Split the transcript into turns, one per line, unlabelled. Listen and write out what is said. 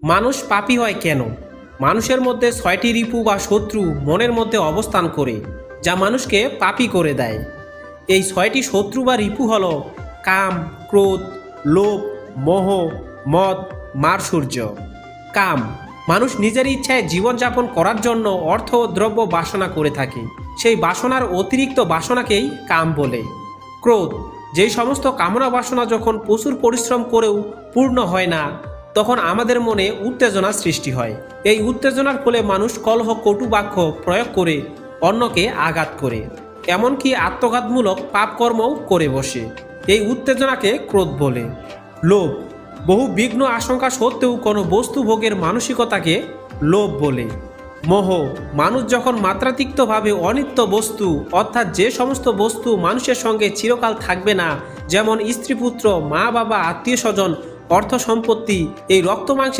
মানুষ পাপী হয় কেন? মানুষের মধ্যে ৬টি রিপু বা শত্রু মনের মধ্যে অবস্থান করে, যা মানুষকে পাপী করে দেয়। এই ৬টি শত্রু বা রিপু হল কাম, ক্রোধ, লোভ, মোহ, মদ, মাৎসর্য। কাম, মানুষ নিজের ইচ্ছায় জীবনযাপন করার জন্য অর্থ ও দ্রব্য বাসনা করে থাকে। সেই বাসনার অতিরিক্ত বাসনাকেই কাম বলে। ক্রোধ, যেই সমস্ত কামনা বাসনা যখন প্রচুর পরিশ্রম করেও পূর্ণ হয় না, তখন আমাদের মনে উত্তেজনা সৃষ্টি হয়। এই উত্তেজনার ফলে মানুষ কলহ, কটু বাক্য প্রয়োগ করে অন্যকে আঘাত করে, এমনকি আত্মঘাতমূলক পাপকর্মও করে বসে। এই উত্তেজনাকে ক্রোধ বলে। লোভ, বহু বিঘ্ন আশঙ্কা সত্ত্বেও কোনো বস্তু ভোগের মানসিকতাকে লোভ বলে। মোহ, মানুষ যখন মাত্রাতিরিক্তভাবে অনিত্য বস্তু, অর্থাৎ যে সমস্ত বস্তু মানুষের সঙ্গে চিরকাল থাকবে না, যেমন স্ত্রী, পুত্র, মা বাবা, আত্মীয় স্বজন, অর্থ সম্পত্তি, এই রক্ত মাংসের